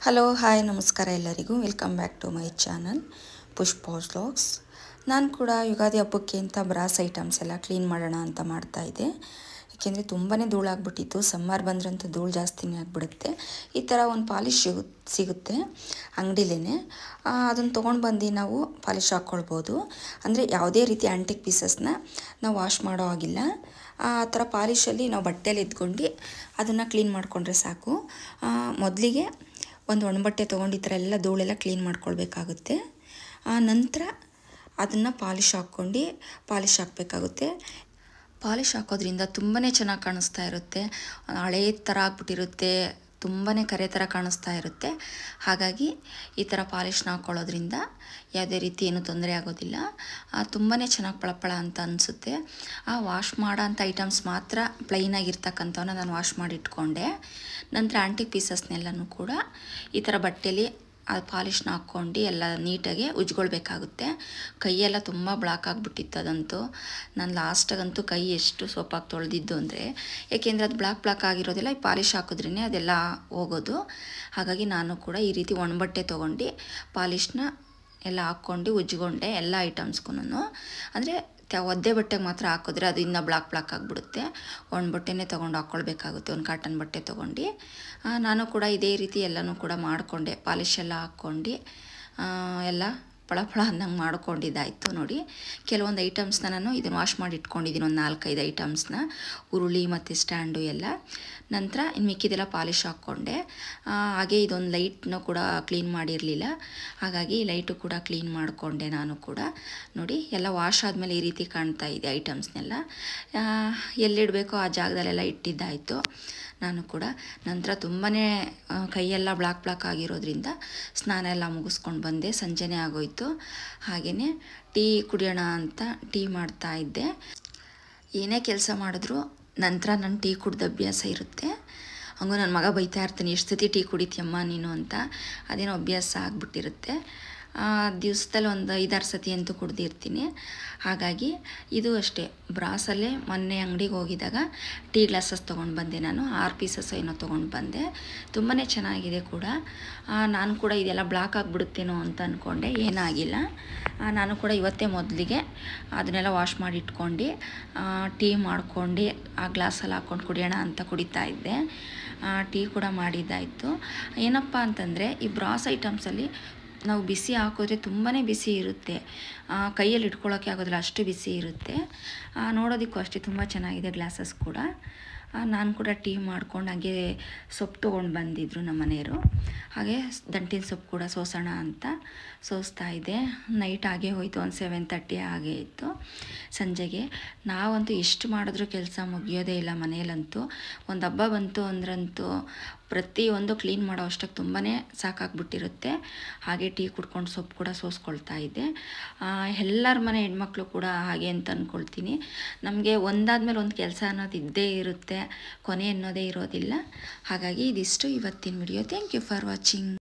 Hello hi ನಮಸ್ಕಾರ ಎಲ್ಲರಿಗೂ welcome back to my channel Pushpa's vlogs. ನಾನು ಕೂಡ ಯುಗಾದಿ ಹಬ್ಬಕ್ಕೆ ಅಂತ ಬ್ರಾಸ್ ಐಟಮ್ಸ್ ಎಲ್ಲ ಕ್ಲೀನ್ ಮಾಡೋಣ ಅಂತ ಮಾಡ್ತಾಯಿದ್ದೆ. ಏಕೆಂದರೆ ತುಂಬಾ ಧೂಳಾಗ್ಬಿಟ್ಟಿತ್ತು. ಸಮ್ಮರ್ ಬಂದ್ರಂತೂ ಧೂಳು ಜಾಸ್ತಿನೇ ಆಗಿಬಿಡುತ್ತೆ. ಈ ಥರ ಒಂದು ಪಾಲಿಶ್ ಸಿಗುತ್ತೆ ಅಂಗಡಿಲೇ, ಅದನ್ನು ತೊಗೊಂಡು ಬಂದು ನಾವು ಪಾಲಿಶ್ ಹಾಕ್ಕೊಳ್ಬೋದು. ಅಂದರೆ ಯಾವುದೇ ರೀತಿ ಆ್ಯಂಟಿಕ್ ಪೀಸಸ್ನ ನಾವು ವಾಶ್ ಮಾಡೋ ಆಗಿಲ್ಲ. ಆ ಥರ ಪಾಲಿಶಲ್ಲಿ ನಾವು ಬಟ್ಟೆಯಲ್ಲಿ ಎತ್ಕೊಂಡು ಅದನ್ನು ಕ್ಲೀನ್ ಮಾಡಿಕೊಂಡ್ರೆ ಸಾಕು. ಮೊದಲಿಗೆ ಒಂದು ಒಣಬಟ್ಟೆ ತೊಗೊಂಡು ಈ ಥರ ಎಲ್ಲ ಧೂಳೆಲ್ಲ ಕ್ಲೀನ್ ಮಾಡ್ಕೊಳ್ಬೇಕಾಗುತ್ತೆ. ನಂತರ ಅದನ್ನು ಪಾಲಿಶ್ ಹಾಕಬೇಕಾಗುತ್ತೆ. ಪಾಲಿಶ್ ಹಾಕೋದ್ರಿಂದ ತುಂಬಾ ಚೆನ್ನಾಗಿ ಕಾಣಿಸ್ತಾ ಇರುತ್ತೆ. ಹಳೇ ಥರ ಆಗ್ಬಿಟ್ಟಿರುತ್ತೆ, ತುಂಬಾ ಕರೆ ಥರ ಕಾಣಿಸ್ತಾ ಇರುತ್ತೆ. ಹಾಗಾಗಿ ಈ ಥರ ಪಾಲಿಶ್ನ ಹಾಕ್ಕೊಳ್ಳೋದ್ರಿಂದ ಯಾವುದೇ ರೀತಿ ಏನೂ ತೊಂದರೆ ಆಗೋದಿಲ್ಲ. ತುಂಬಾ ಚೆನ್ನಾಗಿ ಪಳಪಳ ಅಂತ ಅನಿಸುತ್ತೆ. ವಾಶ್ ಮಾಡೋ ಅಂಥ ಐಟಮ್ಸ್ ಮಾತ್ರ ಪ್ಲೈನಾಗಿರ್ತಕ್ಕಂಥವನ್ನ ನಾನು ವಾಶ್ ಮಾಡಿ ಇಟ್ಕೊಂಡೆ. ನಂತರ ಆ್ಯಂಟಿಕ್ ಪೀಸಸ್ನೆಲ್ಲನೂ ಕೂಡ ಈ ಥರ ಬಟ್ಟೆಯಲ್ಲಿ ಪಾಲಿಶ್ನ ಹಾಕ್ಕೊಂಡು ಎಲ್ಲ ನೀಟಾಗಿ ಉಜ್ಕೊಳ್ಬೇಕಾಗುತ್ತೆ. ಕೈಯೆಲ್ಲ ತುಂಬ ಬ್ಲಾಕ್ ಆಗಿಬಿಟ್ಟಿತ್ತು ಅದಂತೂ. ನಾನು ಲಾಸ್ಟಾಗಂತೂ ಕೈ ಎಷ್ಟು ಸೋಪಾಗಿ ತೊಳೆದಿದ್ದು ಅಂದರೆ, ಏಕೆಂದರೆ ಅದು ಬ್ಲಾಕ್ ಆಗಿರೋದಿಲ್ಲ, ಈ ಪಾಲಿಶ್ ಹಾಕಿದ್ರೇ ಅದೆಲ್ಲ ಹೋಗೋದು. ಹಾಗಾಗಿ ನಾನು ಕೂಡ ಈ ರೀತಿ ಒಣಬಟ್ಟೆ ತೊಗೊಂಡು ಪಾಲಿಶ್ನ ಎಲ್ಲ ಹಾಕ್ಕೊಂಡು ಉಜ್ಕೊಂಡೆ ಎಲ್ಲ ಐಟಮ್ಸ್ಗೂ. ಅಂದರೆ ಒದ್ದೆ ಬಟ್ಟೆಗೆ ಮಾತ್ರ ಹಾಕಿದ್ರೆ ಅದು ಇನ್ನೂ ಬ್ಲಾಕ್ ಆಗಿಬಿಡುತ್ತೆ. ಒಣಬಟ್ಟೆನೇ ತೊಗೊಂಡು ಹಾಕ್ಕೊಳ್ಬೇಕಾಗುತ್ತೆ, ಒಂದು ಕಾಟನ್ ಬಟ್ಟೆ ತೊಗೊಂಡು. ನಾನು ಕೂಡ ಇದೇ ರೀತಿ ಎಲ್ಲನೂ ಕೂಡ ಮಾಡಿಕೊಂಡೆ, ಪಾಲಿಶ್ ಎಲ್ಲ ಹಾಕ್ಕೊಂಡು ಎಲ್ಲ ಪಳಪಳ ಅನ್ನಂಗೆ ಮಾಡ್ಕೊಂಡಿದ್ದಾಯಿತು. ನೋಡಿ, ಕೆಲವೊಂದು ಐಟಮ್ಸ್ನ ನಾನು ಇದನ್ನು ವಾಶ್ ಮಾಡಿ ಇಟ್ಕೊಂಡಿದ್ದೀನಿ, ಒಂದು 4-5 ಐಟಮ್ಸ್ನ, ಉರುಳಿ ಮತ್ತು ಸ್ಟ್ಯಾಂಡು ಎಲ್ಲ. ನಂತರ ಇನ್ನು ಮಿಕ್ಕಿದೆಲ್ಲ ಪಾಲಿಶ್ ಹಾಕ್ಕೊಂಡೆ. ಹಾಗೆ ಇದೊಂದು ಲೈಟ್ನ ಕೂಡ ಕ್ಲೀನ್ ಮಾಡಿರಲಿಲ್ಲ, ಹಾಗಾಗಿ ಲೈಟು ಕೂಡ ಕ್ಲೀನ್ ಮಾಡಿಕೊಂಡೆ ನಾನು ಕೂಡ. ನೋಡಿ, ಎಲ್ಲ ವಾಶ್ ಆದಮೇಲೆ ಈ ರೀತಿ ಕಾಣ್ತಾ ಇದೆ ಐಟಮ್ಸ್ನೆಲ್ಲ. ಎಲ್ಲಿಡಬೇಕೋ ಆ ಜಾಗದಲ್ಲೆಲ್ಲ ಇಟ್ಟಿದ್ದಾಯಿತು ನಾನು ಕೂಡ. ನಂತರ ತುಂಬಾ ಕೈಯೆಲ್ಲ ಬ್ಲಾಕ್ ಆಗಿರೋದ್ರಿಂದ ಸ್ನಾನ ಎಲ್ಲ ಮುಗಿಸ್ಕೊಂಡು ಬಂದೆ. ಸಂಜೆನೇ ಆಗೋಯಿತು. ಹಾಗೆಯೇ ಟೀ ಕುಡಿಯೋಣ ಅಂತ ಟೀ ಮಾಡ್ತಾ ಇದ್ದೆ. ಏನೇ ಕೆಲಸ ಮಾಡಿದ್ರು ನಂತರ ನನ್ನ ಟೀ ಕುಡ್ದು ಅಭ್ಯಾಸ ಇರುತ್ತೆ. ಹಂಗೂ ನನ್ನ ಮಗ ಬೈತಾ ಇರ್ತಾನೆ, ಎಷ್ಟು ಸತಿ ಟೀ ಕುಡಿತೀಯಮ್ಮ ನೀನು ಅಂತ. ಅದೇನೋ ಅಭ್ಯಾಸ ಆಗಿಬಿಟ್ಟಿರುತ್ತೆ. ದಿವಸದಲ್ಲಿ ಒಂದು 5-6 ಸತಿ ಅಂತೂ ಕುಡ್ದಿರ್ತೀನಿ. ಹಾಗಾಗಿ ಇದು ಅಷ್ಟೇ, ಬ್ರಾಸಲ್ಲೇ ಮೊನ್ನೆ ಅಂಗಡಿಗೆ ಹೋಗಿದ್ದಾಗ ಟೀ ಗ್ಲಾಸಸ್ ತೊಗೊಂಡು ಬಂದೆ ನಾನು. 6 ಪೀಸಸ್ ಏನೋ ತೊಗೊಂಡು ಬಂದೆ. ತುಂಬಾ ಚೆನ್ನಾಗಿದೆ ಕೂಡ. ನಾನು ಕೂಡ ಇದೆಲ್ಲ ಬ್ಲಾಕ್ ಆಗಿಬಿಡುತ್ತೇನೋ ಅಂತ ಅಂದ್ಕೊಂಡೆ, ಏನಾಗಿಲ್ಲ. ನಾನು ಕೂಡ ಇವತ್ತೇ ಮೊದಲಿಗೆ ಅದನ್ನೆಲ್ಲ ವಾಶ್ ಮಾಡಿ ಇಟ್ಕೊಂಡು ಟೀ ಮಾಡ್ಕೊಂಡು ಆ ಗ್ಲಾಸಲ್ಲಿ ಹಾಕ್ಕೊಂಡು ಕುಡಿಯೋಣ ಅಂತ ಕುಡಿತಾ ಇದ್ದೆ. ಟೀ ಕೂಡ ಮಾಡಿದ್ದಾಯಿತು. ಏನಪ್ಪ ಅಂತಂದರೆ, ಈ ಬ್ರಾಸ್ ಐಟಮ್ಸಲ್ಲಿ ನಾವು ಬಿಸಿ ಹಾಕಿದ್ರೆ ತುಂಬಾ ಬಿಸಿ ಇರುತ್ತೆ, ಕೈಯಲ್ಲಿ ಇಟ್ಕೊಳ್ಳೋಕ್ಕೆ ಆಗೋದಿಲ್ಲ, ಅಷ್ಟು ಬಿಸಿ ಇರುತ್ತೆ. ನೋಡೋದಕ್ಕೂ ಅಷ್ಟೇ ತುಂಬ ಚೆನ್ನಾಗಿದೆ ಗ್ಲಾಸಸ್ ಕೂಡ. ನಾನು ಕೂಡ ಟೀ ಮಾಡ್ಕೊಂಡು ಹಾಗೆ ಸೊಪ್ಪು ತೊಗೊಂಡು ಬಂದಿದ್ದರು ನಮ್ಮ ಮನೆಯವರು. ಹಾಗೆ ದಂಟಿನ ಸೊಪ್ಪು ಕೂಡ ಸೋಸೋಣ ಅಂತ ಸೋಸ್ತಾ ಇದ್ದೆ. ನೈಟ್ ಹಾಗೆ ಹೋಯಿತು, ಒಂದು 7:30 ಹಾಗೆ ಇತ್ತು ಸಂಜೆಗೆ. ನಾವಂತೂ ಎಷ್ಟು ಮಾಡಿದ್ರೂ ಕೆಲಸ ಮುಗಿಯೋದೇ ಇಲ್ಲ ಮನೆಯಲ್ಲಂತೂ. ಒಂದು ಹಬ್ಬ ಬಂತು ಅಂದ್ರಂತೂ ಪ್ರತಿಯೊಂದು ಕ್ಲೀನ್ ಮಾಡೋ ಅಷ್ಟಕ್ಕೆ ತುಂಬಾ ಸಾಕಾಗ್ಬಿಟ್ಟಿರುತ್ತೆ. ಹಾಗೆ ಟೀ ಕುಡ್ಕೊಂಡು ಸೊಪ್ಪು ಕೂಡ ಸೋಸ್ಕೊಳ್ತಾ ಇದ್ದೆ. ಎಲ್ಲರ ಮನೆ ಹೆಣ್ಮಕ್ಳು ಕೂಡ ಹಾಗೆ ಅಂತ ಅಂದ್ಕೊಳ್ತೀನಿ. ನಮಗೆ ಒಂದಾದ್ಮೇಲೆ ಒಂದು ಕೆಲಸ ಅನ್ನೋದು ಇದ್ದೇ ಇರುತ್ತೆ, ಕೊನೆ ಅನ್ನೋದೇ ಇರೋದಿಲ್ಲ. ಹಾಗಾಗಿ ಇದಿಷ್ಟು ಇವತ್ತಿನ video. Thank you for watching.